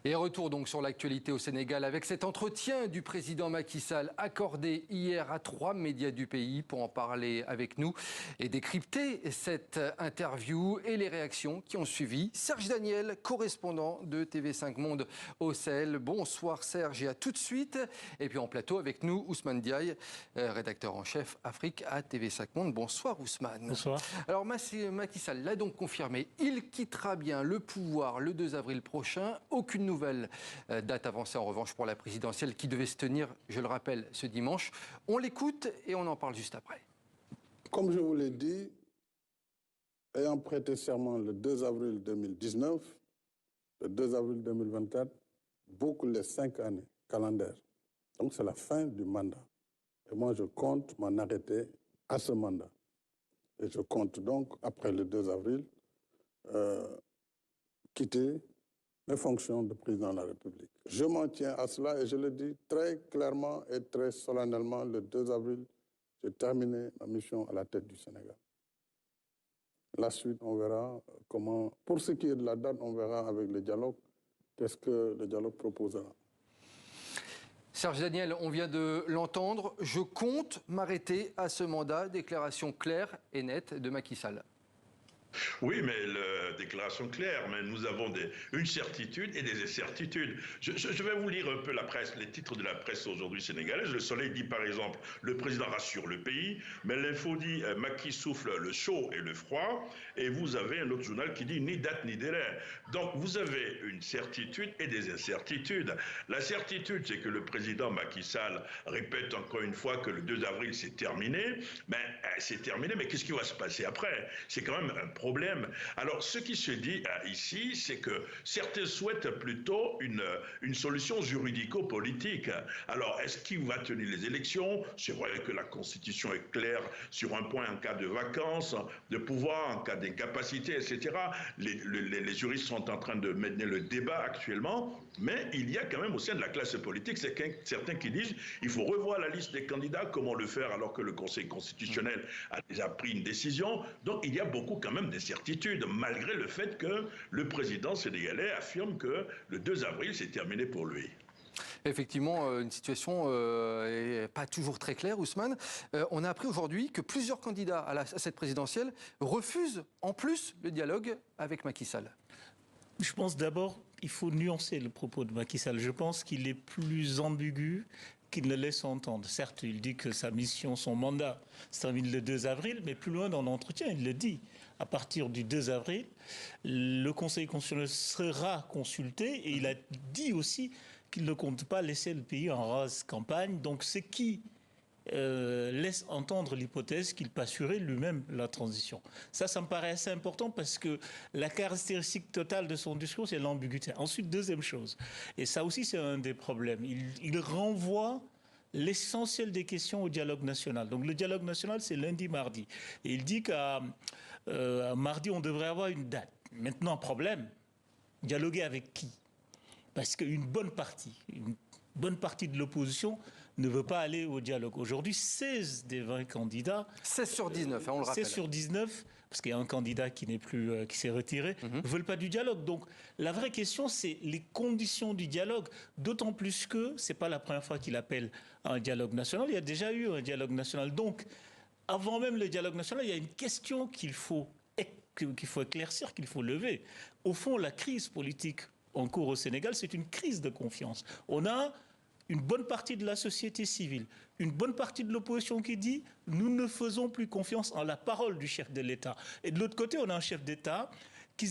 Et retour donc sur l'actualité au Sénégal avec cet entretien du président Macky Sall accordé hier à 3 médias du pays pour en parler avec nous et décrypter cette interview et les réactions qui ont suivi. Serge Daniel, correspondant de TV5 Monde au Sahel. Bonsoir Serge et à tout de suite. Et puis en plateau avec nous Ousmane Diaye, rédacteur en chef Afrique à TV5 Monde. Bonsoir Ousmane. Bonsoir. Alors Macky Sall l'a donc confirmé, il quittera bien le pouvoir le 2 avril prochain. Aucune nouvelle date avancée en revanche pour la présidentielle qui devait se tenir, je le rappelle, ce dimanche. On l'écoute et on en parle juste après. Comme je vous l'ai dit, ayant prêté serment le 2 avril 2019, le 2 avril 2024, boucle les 5 années calendaires. Donc c'est la fin du mandat. Et moi je compte m'en arrêter à ce mandat. Et je compte donc, après le 2 avril, quitter mes fonctions de président de la République. Je m'en tiens à cela et je le dis très clairement et très solennellement, le 2 avril, j'ai terminé ma mission à la tête du Sénégal. La suite, on verra comment... Pour ce qui est de la date, on verra avec le dialogue, qu'est-ce que le dialogue proposera. Serge Daniel, on vient de l'entendre. Je compte m'arrêter à ce mandat. Déclaration claire et nette de Macky Sall. Oui, mais la déclaration claire, mais nous avons une certitude et des incertitudes. Je vais vous lire un peu la presse, les titres de la presse aujourd'hui sénégalaise. Le Soleil dit par exemple, le président rassure le pays, mais l'info dit Macky souffle le chaud et le froid, et vous avez un autre journal qui dit ni date ni délai. Donc vous avez une certitude et des incertitudes. La certitude, c'est que le président Macky Sall répète encore une fois que le 2 avril c'est terminé. C'est terminé, mais qu'est-ce qui va se passer après? C'est quand même un problème. Alors, ce qui se dit ici, c'est que certains souhaitent plutôt une solution juridico-politique. Alors, est-ce qu'il va tenir les élections? C'est vrai que la Constitution est claire sur un point en cas de vacances, de pouvoir, en cas d'incapacité, etc. Les juristes sont en train de mener le débat actuellement, mais il y a quand même au sein de la classe politique certains qui disent il faut revoir la liste des candidats, comment le faire alors que le Conseil constitutionnel a déjà pris une décision. Donc, il y a beaucoup quand même d'incertitude, malgré le fait que le président sénégalais affirme que le 2 avril, c'est terminé pour lui. Effectivement, une situation n'est pas toujours très claire, Ousmane. On a appris aujourd'hui que plusieurs candidats à cette présidentielle refusent en plus le dialogue avec Macky Sall. Je pense d'abord qu'il faut nuancer le propos de Macky Sall. Je pense qu'il est plus ambigu qu'il ne laisse entendre. Certes, il dit que sa mission, son mandat, se termine le 2 avril, mais plus loin dans l'entretien, il le dit. À partir du 2 avril, le Conseil constitutionnel sera consulté et il a dit aussi qu'il ne compte pas laisser le pays en rase campagne. Donc, ce qui laisse entendre l'hypothèse qu'il peut assurer lui-même la transition. Ça me paraît assez important parce que la caractéristique totale de son discours, c'est l'ambiguïté. Ensuite, deuxième chose, et ça aussi c'est un des problèmes, il renvoie l'essentiel des questions au dialogue national. Donc le dialogue national, c'est lundi, mardi. Et il dit qu'à mardi, on devrait avoir une date. Maintenant, problème, dialoguer avec qui? Parce qu'une bonne partie de l'opposition ne veut pas aller au dialogue. Aujourd'hui, 16 des 20 candidats... 16 sur 19, on le rappelle. 16 sur 19, parce qu'il y a un candidat qui n'est plus, qui s'est retiré, ne veulent pas du dialogue. Donc, la vraie question, c'est les conditions du dialogue. D'autant plus que ce n'est pas la première fois qu'il appelle à un dialogue national. Il y a déjà eu un dialogue national. Donc, avant même le dialogue national, il y a une question qu'il faut éclaircir, qu'il faut lever. Au fond, la crise politique en cours au Sénégal, c'est une crise de confiance. On a une bonne partie de la société civile, une bonne partie de l'opposition qui dit « nous ne faisons plus confiance en la parole du chef de l'État ». Et de l'autre côté, on a un chef d'État qui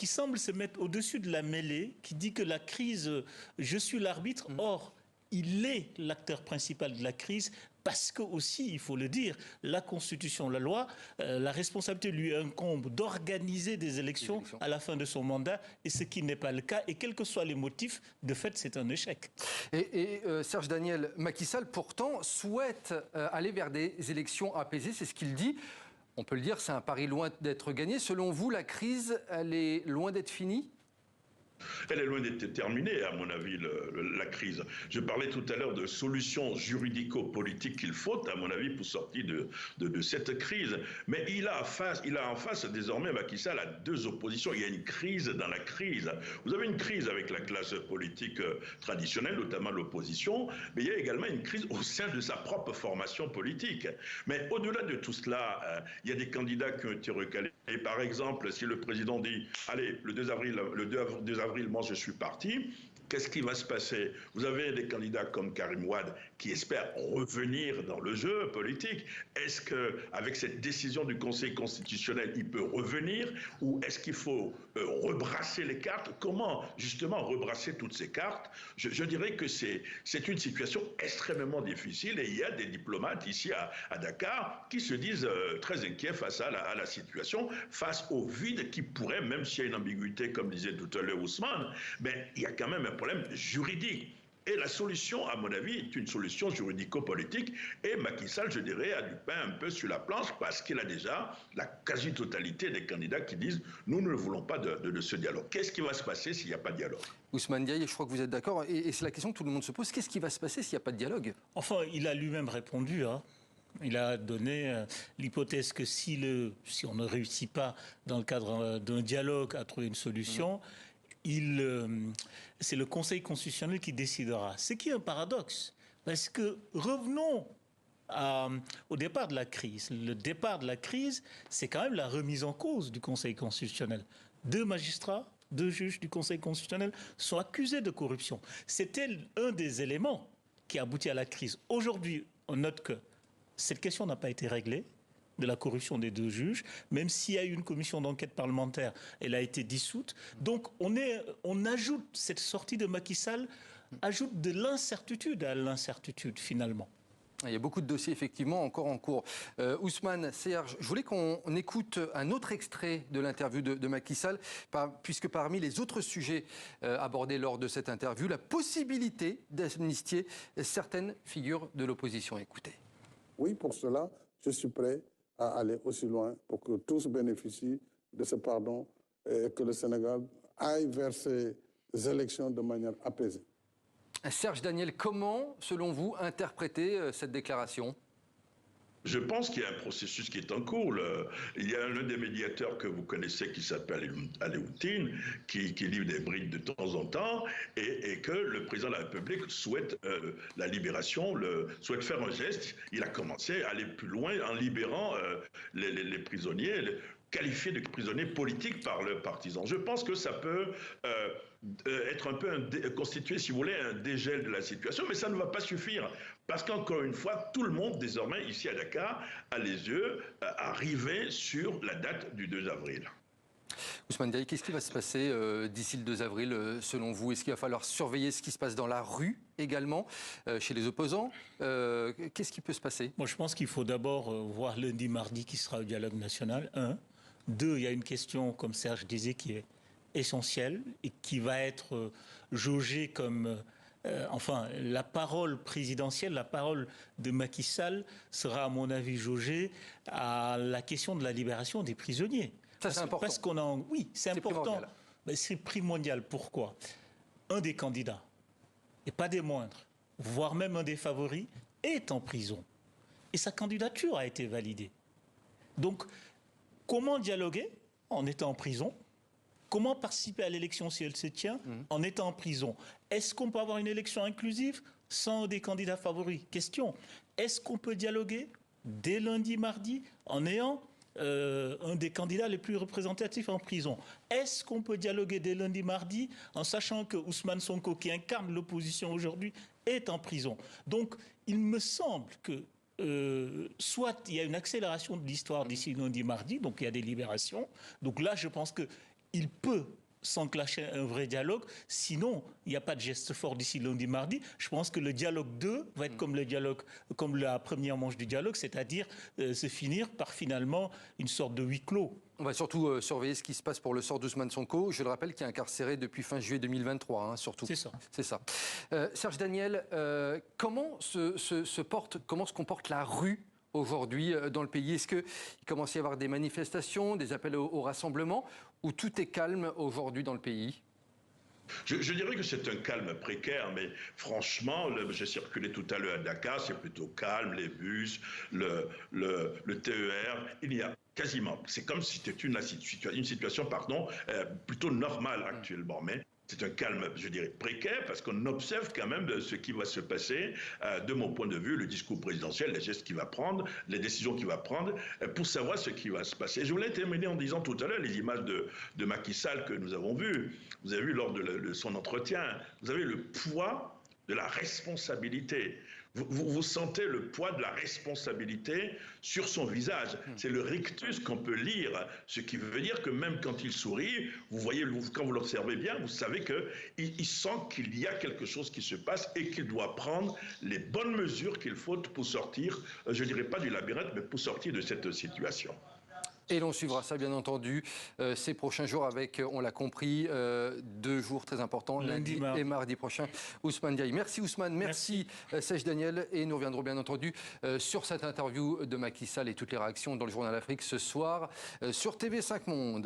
semble se mettre au-dessus de la mêlée, qui dit que la crise, je suis l'arbitre. Or, il est l'acteur principal de la crise parce que aussi, il faut le dire, la Constitution, la loi, la responsabilité lui incombe d'organiser des élections à la fin de son mandat, et ce qui n'est pas le cas. Et quels que soient les motifs, de fait, c'est un échec. Et Serge Daniel, Macky Sall, pourtant, souhaite aller vers des élections apaisées, c'est ce qu'il dit. On peut le dire, c'est un pari loin d'être gagné. Selon vous, la crise, elle est loin d'être finie ? Elle est loin d'être terminée, à mon avis, la crise. Je parlais tout à l'heure de solutions juridico-politiques qu'il faut, à mon avis, pour sortir de cette crise. Mais il a en face désormais, Macky Sall, a deux oppositions. Il y a une crise dans la crise. Vous avez une crise avec la classe politique traditionnelle, notamment l'opposition, mais il y a également une crise au sein de sa propre formation politique. Mais au-delà de tout cela, il y a des candidats qui ont été recalés. Et par exemple, si le président dit, allez, le 2 avril, moi je suis parti, qu'est-ce qui va se passer? Vous avez des candidats comme Karim Wade qui espèrent revenir dans le jeu politique. Est-ce qu'avec cette décision du Conseil constitutionnel, il peut revenir? Ou est-ce qu'il faut rebrasser les cartes? Comment justement rebrasser toutes ces cartes? Je dirais que c'est une situation extrêmement difficile et il y a des diplomates ici à Dakar qui se disent très inquiets face à la situation, face au vide qui pourrait, même s'il y a une ambiguïté, comme disait tout à l'heure Ousmane, mais il y a quand même un problème juridique. Et la solution, à mon avis, est une solution juridico-politique. Et Macky Sall, je dirais, a du pain un peu sur la planche parce qu'il a déjà la quasi-totalité des candidats qui disent « nous ne voulons pas de ce dialogue ». Qu'est-ce qui va se passer s'il n'y a pas de dialogue? Ousmane Diaye, je crois que vous êtes d'accord. Et c'est la question que tout le monde se pose. Qu'est-ce qui va se passer s'il n'y a pas de dialogue? Enfin, il a lui-même répondu, hein. Il a donné l'hypothèse que si on ne réussit pas, dans le cadre d'un dialogue, à trouver une solution, c'est le Conseil constitutionnel qui décidera. Ce qui est un paradoxe, parce que revenons au départ de la crise. Le départ de la crise, c'est quand même la remise en cause du Conseil constitutionnel. 2 magistrats, 2 juges du Conseil constitutionnel sont accusés de corruption. C'était un des éléments qui aboutit à la crise. Aujourd'hui, on note que cette question n'a pas été réglée, de la corruption des 2 juges, même s'il y a eu une commission d'enquête parlementaire, elle a été dissoute. Donc on ajoute, cette sortie de Macky Sall ajoute de l'incertitude à l'incertitude finalement. Il y a beaucoup de dossiers effectivement encore en cours. Ousmane, Serge, je voulais qu'on écoute un autre extrait de l'interview de Macky Sall, puisque parmi les autres sujets abordés lors de cette interview, la possibilité d'amnistier certaines figures de l'opposition. Écoutez. Oui, pour cela, je suis prêt à aller aussi loin pour que tous bénéficient de ce pardon et que le Sénégal aille vers ces élections de manière apaisée. Serge Daniel, comment, selon vous, interpréter cette déclaration ? Je pense qu'il y a un processus qui est en cours. Il y a l'un des médiateurs que vous connaissez qui s'appelle Aléoutine, qui livre des brides de temps en temps, et que le président de la République souhaite la libération, souhaite faire un geste. Il a commencé à aller plus loin en libérant les prisonniers, qualifiés de prisonniers politiques par leurs partisans. Je pense que ça peut être un peu constitué, si vous voulez, un dégel de la situation, mais ça ne va pas suffire. Parce qu'encore une fois, tout le monde, désormais, ici à Dakar, a les yeux arrivés sur la date du 2 avril. Ousmane Diaye, qu'est-ce qui va se passer d'ici le 2 avril, selon vous? Est-ce qu'il va falloir surveiller ce qui se passe dans la rue également, chez les opposants? Qu'est-ce qui peut se passer? Moi, je pense qu'il faut d'abord voir lundi, mardi, qui sera au dialogue national, 1. 2, il y a une question, comme Serge disait, qui est essentielle et qui va être jaugée comme... enfin, la parole présidentielle, la parole de Macky Sall sera, à mon avis, jaugée à la question de la libération des prisonniers. Ça, c'est important. Parce qu'on a... Oui, c'est important. C'est primordial. Pourquoi? Un des candidats, et pas des moindres, voire même un des favoris, est en prison. Et sa candidature a été validée. Donc, comment dialoguer en étant en prison? Comment participer à l'élection si elle se tient en étant en prison? Est-ce qu'on peut avoir une élection inclusive sans des candidats favoris? Question. Est-ce qu'on peut dialoguer dès lundi, mardi en ayant un des candidats les plus représentatifs en prison? Est-ce qu'on peut dialoguer dès lundi, mardi en sachant que Ousmane Sonko, qui incarne l'opposition aujourd'hui, est en prison? Donc, il me semble que soit il y a une accélération de l'histoire d'ici lundi, mardi, donc il y a des libérations. Donc là, je pense qu'il peut s'enclencher un vrai dialogue. Sinon, il n'y a pas de geste fort d'ici lundi, mardi. Je pense que le dialogue 2 va être comme la première manche du dialogue, c'est-à-dire se finir par finalement une sorte de huis clos. On va surtout surveiller ce qui se passe pour le sort d'Ousmane Sonko. Je le rappelle, qui est incarcéré depuis fin juillet 2023, surtout. C'est ça. C'est ça. Serge Daniel, comment se comporte la rue aujourd'hui dans le pays? Est-ce qu'il commence à y avoir des manifestations, des appels au rassemblement, ou tout est calme aujourd'hui dans le pays? Je dirais que c'est un calme précaire, mais franchement, j'ai circulé tout à l'heure à Dakar, c'est plutôt calme, les bus, le TER, il y a quasiment, c'est comme si c'était une situation pardon, plutôt normale actuellement, mais c'est un calme, je dirais, précaire, parce qu'on observe quand même ce qui va se passer, de mon point de vue, le discours présidentiel, les gestes qu'il va prendre, les décisions qu'il va prendre, pour savoir ce qui va se passer. Je voulais terminer en disant tout à l'heure les images de Macky Sall que nous avons vues. Vous avez vu lors de son entretien, vous avez le poids de la responsabilité. Vous sentez le poids de la responsabilité sur son visage. C'est le rictus qu'on peut lire, ce qui veut dire que même quand il sourit, vous voyez, quand vous l'observez bien, vous savez qu'il sent qu'il y a quelque chose qui se passe et qu'il doit prendre les bonnes mesures qu'il faut pour sortir, je ne dirais pas du labyrinthe, mais pour sortir de cette situation. Et l'on suivra ça, bien entendu, ces prochains jours avec, on l'a compris, 2 jours très importants, lundi et mardi prochain. Ousmane Diaye. Merci Ousmane, merci Sej Daniel. Et nous reviendrons bien entendu sur cette interview de Macky Sall et toutes les réactions dans le Journal Afrique ce soir sur TV5 Monde.